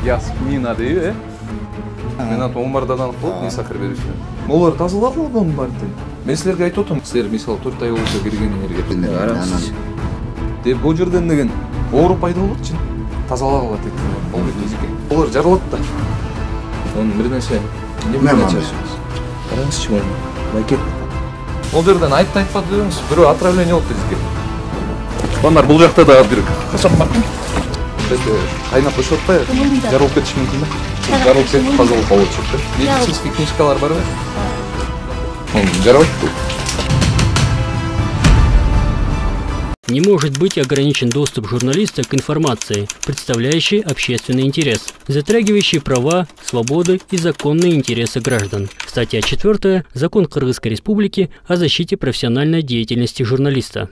Ясмина дейби, э? Мен аты Омардан алып болуп, Несахир беришти. Олар тазалап алган бар дейм. Мен силерге айтып отурмун, силер мисалы 4 ай болсо киргениңерге. Караңызчы. Деп бул жерден деген оору пайда болотчу. Тазалап алат экен. Ол бетизге. Олар жаралат да. Onun bir nese ne açarsınız? Karangızçı mı? Belki. O жерден айтпады дедіңіз, бирөө отравление болуп бизге. Onlar бул жакта да бир кашап бактым. Кайнап өшүп атпайбы? Жарылып кетиши мүмкүн да. Жарылып кетип тазалап болот. Медицинский книжкалар барбы? Жаралат. Не может быть ограничен доступ журналиста к информации, представляющей общественный интерес, затрагивающей права, свободы и законные интересы граждан. Статья 4. Закон Кыргызской Республики о защите профессиональной деятельности журналиста.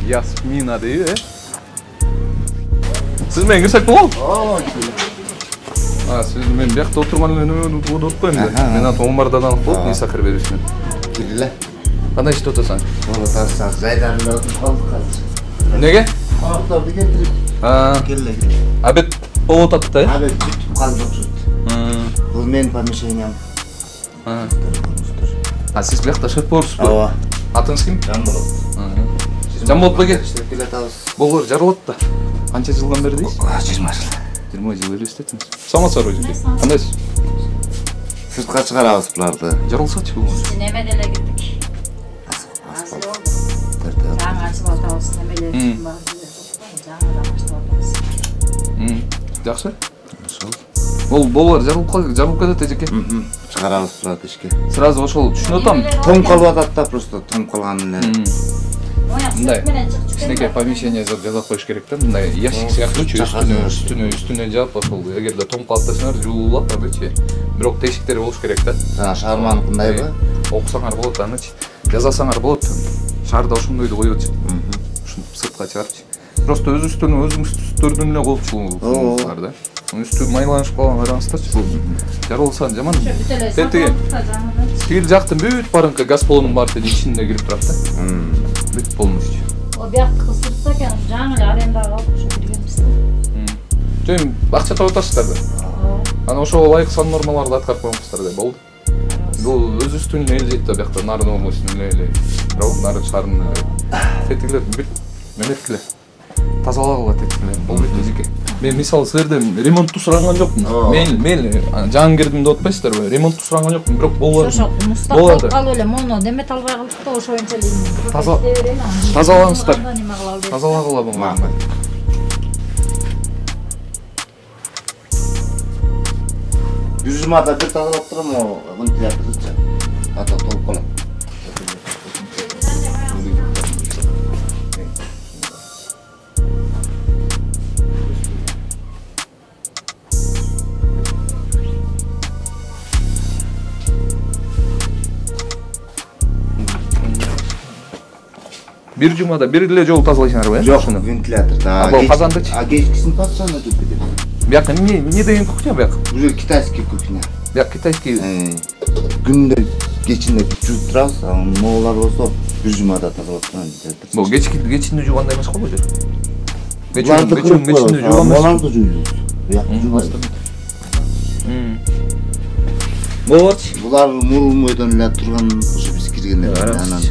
Ясмина дейби, э? Сиз менен кирсек болобу? Сиз мен биякта отурган эле унутпойм да. Мен аты Омардан алып болуп, Несахир беришти. Кириле. Кандай иштеп атасың? Отурсак, жайдарында отуруп калдык азыр. Неге? Конокторду кетирип келе. Обед болуп атат да, э? Обед бүтүп калды окшойт. Бул менин помещениям. Сиз биякта шеф болорсузбу? Ооба. Атыңыз ким? Жамболот. Жамболот беке. Иштеп келатабыз. Болор жаралат да. Канча жылдан бери дейсиз? 20 жыл. 20 жыл эле иштеттиңиз. Саламатсызбы өзүңүз? Кандайсыз? Сыртка чыгарабыз буларды. Жаралсачы бул. Немеде эле кирдик. Жаңы ачып атабыз, немелер бар. Жаңыдан ачып атабыз. Жакшы. Болор жарылып кетет эжеке. Чыгарабыз буларды ишке. Сразу ошол түшүнүп атам. Том калып атат да, просто том калган эле. Мындай кичинекей помещение жасап коюш керек да, мындай ящик сыяктуучу үстүнө жаап ошол эгерде том калып десеңер жуулуп атабычы. Бирок тешиктери болуш керек да. Шаарманыкындайбы? Окусаңар болот анычы. Жазасаңар болот. Шаарда ошондойду коёбучу. Ушинтип сыртка чыгарчы. Просто өз үстүңүздөрдүн эле коопчулугуңуз да. Үстү майланышып калган караңыздарчы. Бул жарылса жаман. Тигил жактын бүт барыңкы газ баллонун баары ичинде кирип турат да. Бүт полностью. О биякты кысыртса экен, жаңы эле арендага алып ошо киргенбиз да. Жөн акча таап атасыздар да. Ана ошого ылайык сан нормаларды аткарып коюңуздар да болду. Бул өз үстүнө элжейт да биякта нарын областынын эле. Бирок нарын шаарынын тетиглер бүт менеткиле. Тазалап алат этиле. Болду эжеке. Мен мисалы силерден ремонтту сураган жокмун. Мен жаңы кирдим деп атпайсыздарбы? Ремонтту сураган жокмун, бирок болор. Ошо мустак калып эле мону демет албай калдык да, ошоюнча эле. Тазалаңыздар. Тазалагыла буга. Жүзүмада бир тазалап турам, вентиляторчу. Ата толуп калат. Bir jumada bir эле жолу тазалайсыңарбы, э? Жок, вентилятор да. Ал казандычы? Кечкисин постоянно жууп кетебиз. Бияка не деген кухня бияка? Бул китайский кухня. Бияка китайский. Күндө кечинде жууп турабыз, моолар болсо бир жумада тазалап турам. Бул кечинде жуугандай эмес го бул жер. Кечинде жууган мооларды жуйбуз. Буякты жуубайбыз. Болорчу. Булар мурулмойдон эле турган ошо биз киргенде анан.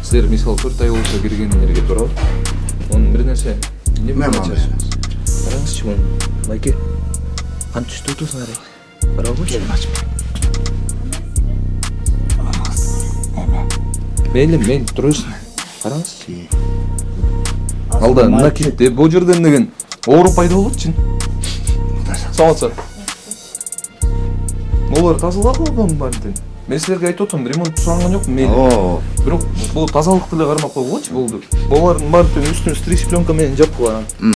Силер мисалы 4 ай болсо киргениңерге туурабы? Onun bir нерсе неме ачасыңыз? Караңызчы муну. Байке. Канча түштү отурсуңар? Карабычы. Мен турусун. Караңызчы. Алда мына китте бул жерден деген оору пайда болотчу. Саламатсызбы? Болор тазалап алган бар дейм. Мен силерге айтып отурмун, ремонт суранган жокмун мен. Бирок бул тазалыкты эле кармап койгучу болду. Булардын баарын үстүн стрич пленка менен жаап койгон.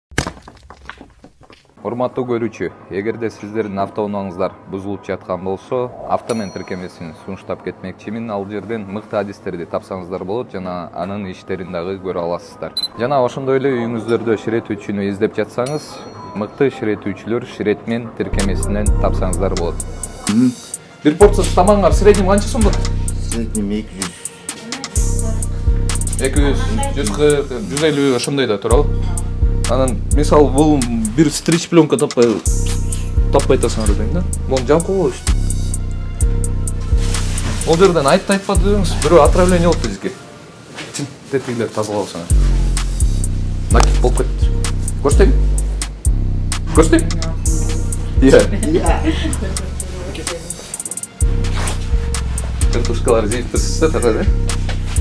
Урматтуу көрүүчү, эгерде сиздердин автоунааңыздар бузулуп жаткан болсо, автомен тиркемесин сунуштап кетмекчимин. Ал жерден мыкты адистерди тапсаңыздар болот жана анын иштерин дагы көрө аласыздар. Жана ошондой эле үйүңүздөрдө ширетүүчүнү издеп жатсаңыз, мыкты ширетүүчүлөр ширетмен тиркемесинен тапсаңыздар болот. Bir porsiya tamamlar среднем qancha so'm bo'ladi? Среднем 200. 200, 140, 150 ошондой да турабы? Анан мисалы бул бир стрич пленка таппай атасыңар дейм да. Мону жамып койгола işte. Ол жерден айтпады деңиз, бирөө отравление болупту бизге. Тетигилер тазалабасаңар. Накип болуп кетти. Көрсөтөйм? Көрсөтөйм? Иә. Картошкалар жейіп тұрсыздар,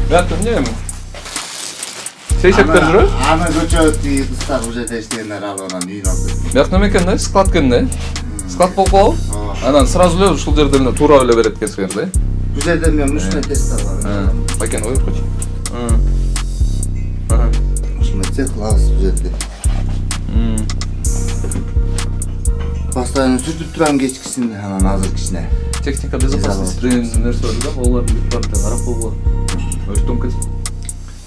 да? Мен не? Сейшектер жүрөбүз? Аны көчөт ыстак уже тештенер алганан үйүн алып. Бияк неме экен да? Склад экен да? Склад болуп калабы? Анан сразу эле ушул жерде эле туура эле берет экенсиңер да? Бул жерде мен мушундай тест алгам. Байкен ойркочу. Мушундай тест кылабыз бул жерде. Постоянно сүртүп турам кечкисин, анан азыркысына. Техника безопасности нерсе бар да, олардын бүт карап койгула. Өрттөн кетип.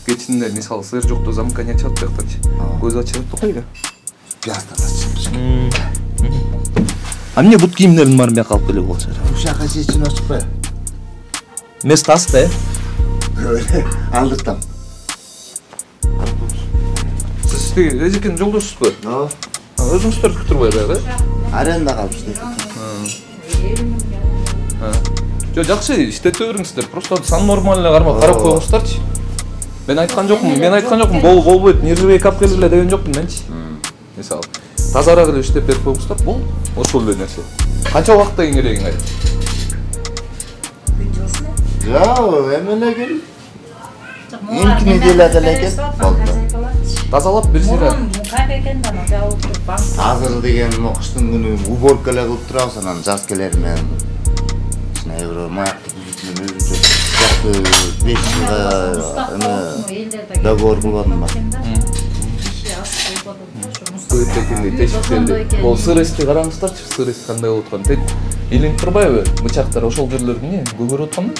Кечинде мисалы сыр жокто замка не ачат жактачы. Көз ачылып койго. Пиястан ачып. А мне бут кийимдерин бар мен калып эле болчу. Ушака чечин ачпай. Место аста. Алдыртам. Сиз эжекенин жолдошсузбу? Ооба. Өзүңүздөр күтүрбөй да? Аренда калыпты. Жо жакшы иштете бериңиздер. Просто сан нормально карап коюңуздарчы. Мен айткан жокмун, болбойт, нервиге кап келип эле деген жокмун менчи. Мисалы, тазараак эле иштеп берип коюңуздар, бул ошол эле нерсе. Канча убакытта кийин айт? Жоо, эмеле кел. Эмки неделяда эле экен. Тазалап берсиңер. Как экен да, жабылып туруп. Азыр деген окуштун күнү уборка эле кылып турабыз, анан жаз келер менен. Евро маякты түзүтүнөн өзүнчө жакты 5 жылга договор кылгандым бар. Бул сырысты караңыздарчы, сырыс кандай болуп аткан. Илинип турбайбы? Бычактар ошол жерлердин көгөрүп аткан.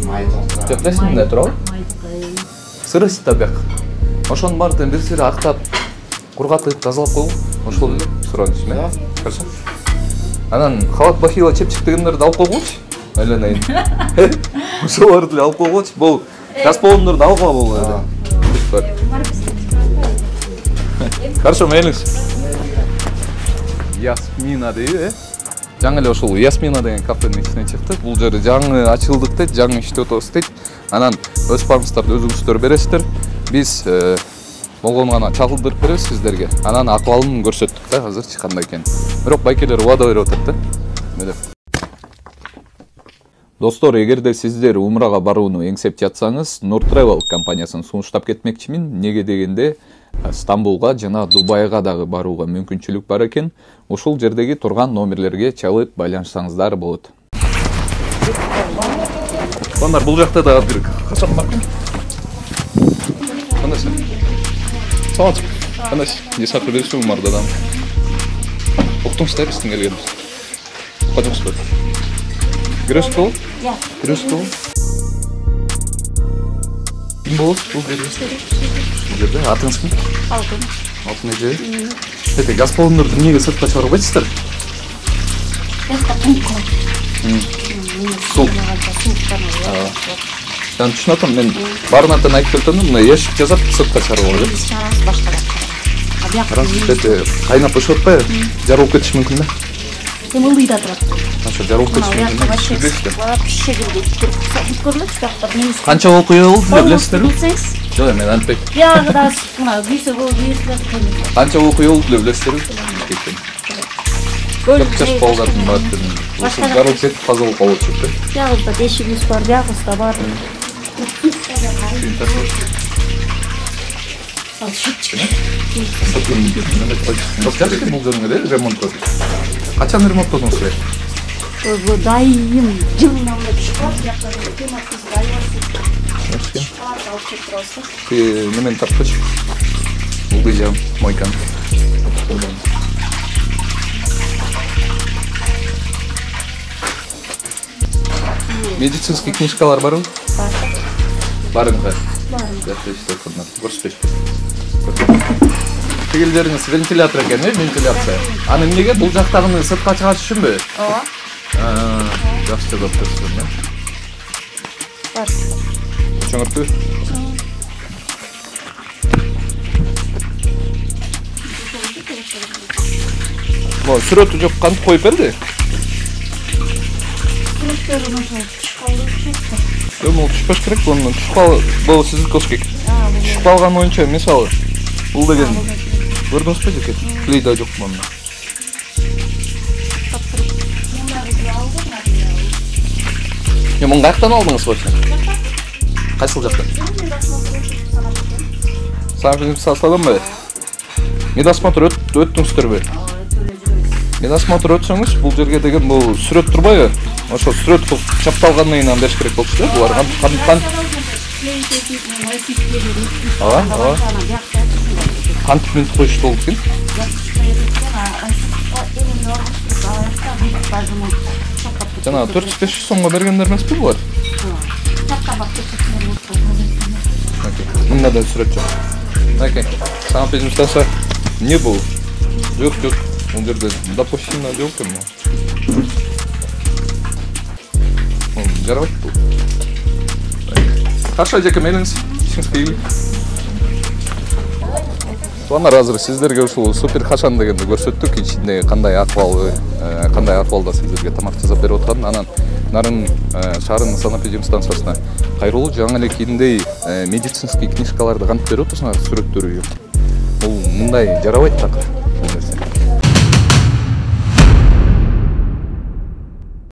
Май жактырат. Жок, пластинада турабы? Сырыс да бак. Ошонун баарын бир сыйра актап, кургатып, тазалап койгон. Ошол эле сураныч, да? Хорошо. Анан халат бахила чепчик дегендерди алып койгучу. Айленайын. Ошолорду эле алып койгучу. Бул газ баллондорду алгыла болду. Хорошо, мейлиңиз. Ясмина дейби, жаңы эле ошол Ясмина деген кафенин ичине чыктык. Бул жери жаңы ачылдык дейт, жаңы иштеп атабыз дейт. Анан өз парыңыздарды өзүңүздөр бересиздер. Биз болгону гана чагылдырып беребиз сиздерге. Анан акыбалын көрсөттүк да, азырчы кандай экен. Бирок байкелер убада берип атат да. Меле. Достор, эгерде сиздер умрага барууну эңсеп жатсаңыз, Nur Travel компаниясын сунуштап кетмекчимин. Неге дегенде Стамбулга жана Дубайга дагы барууга мүмкүнчүлүк бар экен. Ушул жердеги турган номерлерге чалып байланышсаңыздар болот. Бандар бул жакта да бир качан бар экен. Кандай сен? Салат. Кандай? Не сатып беришим мардадан. Октуңуздар биздин келгенбиз. Качыңыз бар. Киресиз бул? Иә. Киресиз бул? Ким болот бул жерде? Бул жерде атыңыз ким? Алтын. Алтын эже. Эте газ баллондорду эмнеге сыртка чыгарбайсыздар? Суп. Жан түшүнүп атам, мен барын атын айтып келтирдим, мына ящик жасап сыртка чыгарып алып. Биз чыгарабыз башка. Караңыз, эте кайнап өшүп атпайбы? Жарылып кетиши мүмкүн да. Тем ылдыйда турат. Ошо жарылып кетиши мүмкүн. Канча окуя болду билесиздерби? Билсеңиз. Жок, мен антпейм. Биягыда мына бийсе болду, бийсе. Канча окуя болду билесиздерби? Жок, балдардын баардыгын. Ошо жарылып кетип каза болуп калып атат. Биягыда бешигибиз бар, биягыбызда бар. Ал шутчик. Жакшы бул жерге ремонт. Качан ремонттодуңуз эле? Бул дайым жылына түшүп, бияктан темасыз дайым. Алып кетип турасыз. Немен тарткыч? Бул жам мойкан. Медицинский книжкалар барбы? Бар. Барыңга. Барым. Жакшы иштеп кылдыңар. Көрсөтпөйсүз. Тигилдериңиз вентилятор экен, вентиляция. Аны эмнеге бул жактагыны сыртка чыгарыш үчүнбү? Ооба. Жакшы деп көрсөттүм, да? Бар. Чоңурту. Могу сүрөтү жок кантип коюп берди? Сүрөттөрүн ошо түшкалды түшөттү. Бул түшпөш керек, бунун түшкал бул сиздики. Түшүп калган боюнча мисалы бул деген көрдүңүзбү жеке? Клейда жок мында. Мун каяктан алдыңыз болчу? Кайсыл жактан? Сам составданбы? Медосмотр өттүңүздөрбү? Медосмотр өтсөңүз, бул жерге деген бул сүрөт турбайбы? Ошо сүрөт кылып чапталгандан кийин бериш керек болчу да. Булар кантип минут коюш болду экен? Жана 400-500 сомго бергендер эмеспи булар? Мында да сүрөт жок. Окей. Сам пежимстаса не бул. Жок. Бул жерде допущена жок эми. Жарабайт бул. Хорошо, жеке мелиңиз. Ишиңиз келби. Туанар азыр сиздерге ушул супер кашан дегенди көрсөттүк. Ичинде кандай акыбалда сиздерге тамак жасап берип аткан. Анан Нарын шаарынын санаторий станциясына кайрылуу жаңы эле кийиндей медицинский книжкаларды кантип берип атасыңар сүрөттөрү. Бул мындай жарабайт так.